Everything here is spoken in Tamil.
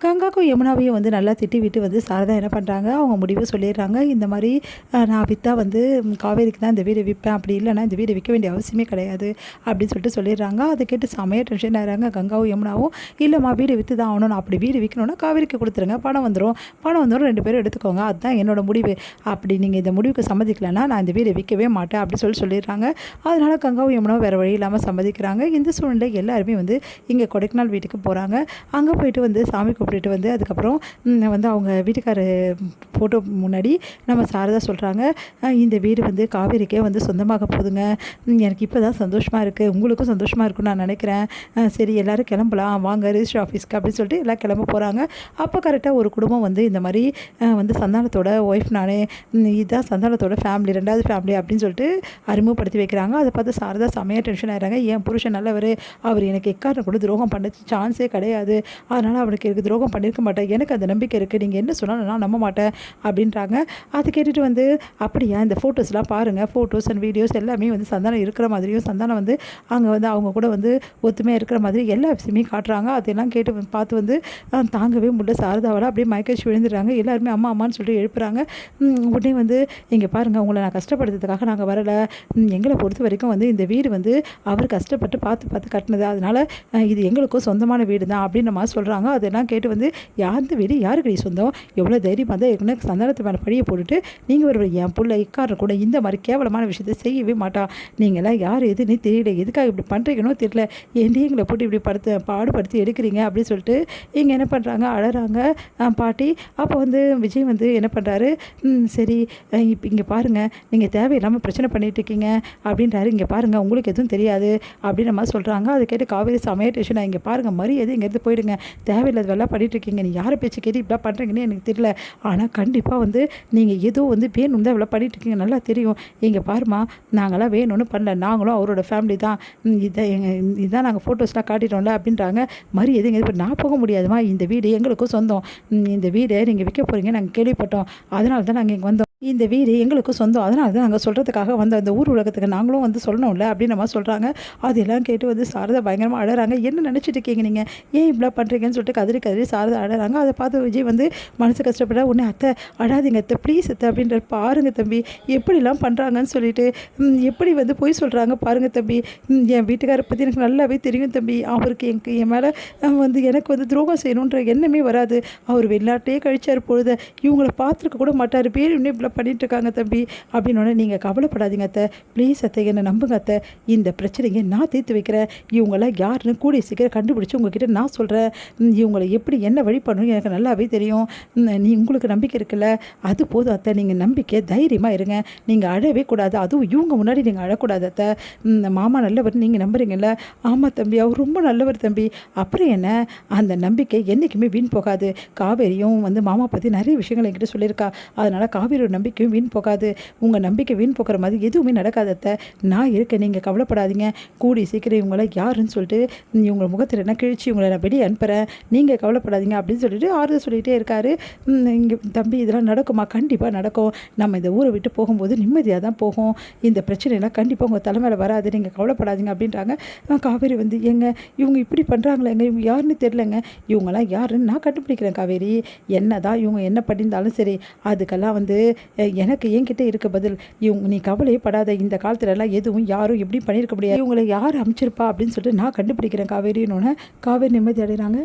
கங்காக்கும் யமுனாவையும் வந்து நல்லா திட்டி விட்டு வந்து சாரதா என்ன பண்ணுறாங்க, அவங்க முடிவை சொல்லிடுறாங்க. இந்த மாதிரி நான் விற்றா வந்து காவேரிக்கு தான் இந்த வீடு விற்பேன், அப்படி இல்லைனா இந்த வீடு விற்க வேண்டிய அவசியமே கிடையாது அப்படின்னு சொல்லிட்டு சொல்லிடுறாங்க. அதை கேட்டு செமையாக டென்ஷன் ஆகிறாங்க கங்காவும் யமுனாவும். இல்லைம்மா வீடு விற்று தான் ஆகணும், அப்படி வீடு விற்கணுன்னா காவேரிக்கு கொடுத்துருங்க, பணம் வந்துடும் 2 பேரும் எடுத்துக்கோங்க, அதுதான் என்னோட முடிவு. அப்படி நீங்கள் இந்த முடிவுக்கு சம்மதிக்கலைன்னா நான் இந்த வீடை விற்கவே மாட்டேன் அப்படி சொல்லிடுறாங்க. அதனால் கங்காவும் யமுனாவும் வேறு வழி இல்லாமல் சம்மதிக்கிறாங்க. இந்த சூழ்நிலை எல்லாருமே வந்து இங்கே கொடைக்கானல் வீட்டுக்கு போகிறாங்க. அங்கே போயிட்டு வந்து சாமி கூப்பிட்டுட்டு வந்து அதுக்கப்புறம் வந்து அவங்க வீட்டுக்கார ஃபோட்டோ முன்னாடி நம்ம சாரதா சொல்கிறாங்க, இந்த வீடு வந்து காவேரிக்கே வந்து சொந்தமாக போகுதுங்க, எனக்கு இப்போ தான் சந்தோஷமாக இருக்குது, உங்களுக்கும் சந்தோஷமாக இருக்குன்னு நான் நினைக்கிறேன், சரி எல்லோரும் கிளம்பலாம் வாங்க ரிஜிஸ்டர் ஆஃபீஸ்க்கு அப்படின்னு சொல்லிட்டு எல்லாம் கிளம்ப போகிறாங்க. அப்போ கரெக்டாக ஒரு குடும்பம் வந்து இந்த மாதிரி வந்து சந்தானத்தோட ஒய்ஃப் நானே, இதுதான் சந்தானத்தோட ஃபேமிலி, 2வது ஃபேமிலி அப்படின்னு சொல்லிட்டு அறிமுகப்படுத்தி வைக்கிறாங்க. அதை பார்த்து சாரதா செமையாக டென்ஷன் ஆகிறாங்க. என் புருஷன் நல்லவர், அவர் எனக்கு எக்காரணம் கூட துரோகம் பண்ண சான்ஸே கிடையாது, அதனால் அவனுக்கு எனக்கு துரோகம் பண்ணியிருக்க மாட்டேன், எனக்கு அந்த நம்பிக்கை இருக்குது, நீங்கள் என்ன சொன்னாலும் நான் நம்ப மாட்டேன் அப்படின்றாங்க. அது கேட்டுட்டு வந்து அப்படியா இந்த ஃபோட்டோஸ்லாம் பாருங்கள், ஃபோட்டோஸ் அண்ட் வீடியோஸ் எல்லாமே வந்து சந்தானம் இருக்கிற மாதிரியும் சந்தானம் வந்து அங்கே வந்து அவங்க கூட வந்து ஒத்துமையாக இருக்கிற மாதிரி எல்லா விஷயமே காட்டுறாங்க. அதெல்லாம் கேட்டு பார்த்து வந்து தாங்கவே முடியல சாரதாவால் அப்படியே மயக்கடிச்சு விழுந்துடுறாங்க. எல்லாருமே அம்மா அம்மான்னு சொல்லிட்டு எழுப்புறாங்க. உடனே வந்து இங்கே பாருங்கள், உங்களை நான் கஷ்டப்படுறதுக்காக நாங்கள் வரலை, எங்களை பொறுத்த வரைக்கும் வந்து இந்த வீடு வந்து அவர் கஷ்டப்பட்டு பார்த்து கட்டினது, அதனால் இது எங்களுக்கும் சொந்தமான வீடு தான் அப்படின்னு நம்ம சொல்கிறாங்க. அதெல்லாம் கேட்டு வந்து யார் வீடு யாருக்கு சொந்தம், எவ்வளோ தைரியமாக தான் ஏற்கனவே சந்தானத்து மேலே படியை போட்டுட்டு நீங்கள் ஒரு என் பிள்ளை இக்காரன் கூட இந்த மாதிரி கேவலமான விஷயத்தை செய்யவே மாட்டா, நீங்களாம் யார் எதுன்னு தெரியல, எதுக்காக இப்படி பண்ணுறீங்கன்னு தெரியல, ஏன்டி எங்களை போட்டு இப்படி பாடுபடுத்தி எடுக்கிறீங்க அப்படின்னு சொல்லிட்டு இங்கே என்ன பண்ணுறாங்க, அழறாங்க பாட்டி. அப்போ வந்து விஜய் வந்து என்ன பண்ணுறாரு, சரி இப்போ இங்கே பாருங்கள், நீங்கள் தேவையில்லாமல் பிரச்சனை பண்ணிகிட்டு இருக்கீங்க அப்படின்றாரு. இங்கே பாருங்கள் உங்களுக்கு எதுவும் தெரியாது அப்படின்னு நம்ம சொல்கிறாங்க. அதை கேட்டு காவேரி சமையல் டேஷன், இங்கே பாருங்கள் மரியாதை இங்கேருந்து போயிடுங்க, தேவையில்லாத வேலை பண்ணிகிட்ருக்கீங்க, நீ யாரை பேச்சு கேட்டு இப்படி பண்ணுறீங்கன்னு எனக்கு தெரியல, ஆனால் கண்டிப்பாக வந்து நீங்கள் ஏதோ வந்து வேணும் தான் இவ்வளோ பண்ணிகிட்ருக்கீங்க நல்லா தெரியும், இங்கே பாருமா நாங்களாம் வேணும்னு பண்ணல, நாங்களும் அவரோட ஃபேமிலி தான், இதான் நாங்கள் ஃபோட்டோஸ்லாம் காட்டிட்டோம்ல அப்படின்றாங்க. மரியாதை இங்கே நான் போக முடியாதுமா, இந்த வீடு எங்களுக்கும் சொந்தம், இந்த வீடை நீங்கள் விற்க போகிறீங்க நாங்கள் கேள்விப்பட்டோம், அதனால தான் நாங்கள் இங்கே வந்தோம், இந்த வீடு எங்களுக்கும் சொந்தம், அதனால தான் நாங்கள் சொல்கிறதுக்காக வந்த இந்த ஊர் உலகத்துக்கு நாங்களும் வந்து சொல்லணும்ல அப்படின்னு நம்ம சொல்கிறாங்க. அதெல்லாம் கேட்டு வந்து சாரதா பயங்கரமாக அழறாங்க. என்ன நினச்சிட்டு இருக்கீங்க நீங்கள், ஏன் இப்படிலாம் பண்ணுறீங்கன்னு சொல்லிட்டு கதறி சாரதா அழறாங்க. அதை பார்த்து விஜய் வந்து மனசு கஷ்டப்பட, உடனே அத்தை அழாதீங்க அத்தை ப்ளீஸ் அத்தை அப்படின்ற, பாருங்கள் தம்பி எப்படிலாம் பண்ணுறாங்கன்னு சொல்லிட்டு, எப்படி வந்து போய் சொல்கிறாங்க பாருங்கள் தம்பி, என் வீட்டுக்காரை பற்றி எனக்கு நல்லாவே தெரியும் தம்பி, அவருக்கு என் மேலே வந்து எனக்கு வந்து துரோகம் செய்யணுன்ற எண்ணமே வராது, அவர் வெளிநாட்டையே கழிச்சார் பொழுது, இவங்களை பார்த்துருக்க கூட மாட்டார், பேர் இன்னும் இப்படி பண்ணிட்டு இருக்காங்க தம்பி அப்படின்னு. நீங்கள் கவலைப்படாதீங்க அத்தை, ப்ளீஸ் அத்தை என்னை நம்புங்க அத்தை, இந்த பிரச்சனையை நான் தீர்த்து வைக்கிறேன், இவங்களாம் யாருன்னு கூடிய சீக்கிரம் கண்டுபிடிச்சி உங்ககிட்ட நான் சொல்கிறேன், இவங்களை எப்படி என்ன வழி பண்ணணும் எனக்கு நல்லாவே தெரியும், உங்களுக்கு நம்பிக்கை இருக்குல்ல, அது போதும் அத்தை, நீங்கள் நம்பிக்கை தைரியமாக இருங்க, நீங்கள் அழவே கூடாது, அதுவும் இவங்க முன்னாடி நீங்கள் அழக்கூடாது அத்தை, மாமா நல்லவர் நீங்கள் நம்புறீங்கல்ல, ஆமாம் தம்பி அவர் ரொம்ப நல்லவர் தம்பி, அப்புறம் என்ன, அந்த நம்பிக்கை என்றைக்குமே வீண் போகாது, காவேரியும் வந்து மாமா பற்றி நிறைய விஷயங்கள் என்கிட்ட சொல்லியிருக்கா, அதனால் காவேரியோட நம்பிக்கையும் வீண் போகாது, உங்கள் நம்பிக்கை வீண் போகிற மாதிரி எதுவுமே நடக்காதத்த, நான் இருக்கேன், நீங்கள் கவலைப்படாதீங்க, கூடி சீக்கிரம் இவங்கள யாருன்னு சொல்லிட்டு இவங்க முகத்தில் என்ன கிழிச்சு இவங்களை நான் வெளியே அனுப்புகிறேன், நீங்கள் கவலைப்படாதீங்க அப்படின்னு சொல்லிட்டு ஆறுதல் சொல்லிகிட்டே இருக்காரு. இங்கே தம்பி இதெல்லாம் நடக்குமா, கண்டிப்பாக நடக்கும், நம்ம இந்த ஊரை விட்டு போகும்போது நிம்மதியாக தான் போகும், இந்த பிரச்சனைலாம் கண்டிப்பாக உங்கள் தலைமையில் வராது, நீங்கள் கவலைப்படாதீங்க அப்படின்றாங்க. காவேரி வந்து இவங்க இப்படி பண்ணுறாங்களேங்க, இவங்க யாருன்னு தெரிலங்க, இவங்கெல்லாம் யாருன்னு நான் கண்டுபிடிக்கிறேன் காவேரி, என்ன தான் இவங்க என்ன பண்ணியிருந்தாலும் சரி, அதுக்கெல்லாம் வந்து எனக்கு என்கிட்ட இருக்க பதில், நீ கவலையே படாத, இந்த காலத்துலலாம் எதுவும் யாரும் எப்படி பண்ணியிருக்க முடியாது, இவங்களை யார் அமைச்சிருப்பா அப்படின்னு சொல்லிட்டு நான் கண்டுபிடிக்கிறேன் காவேரின்னு. காவேரி நிம்மதி அடைகிறாங்க.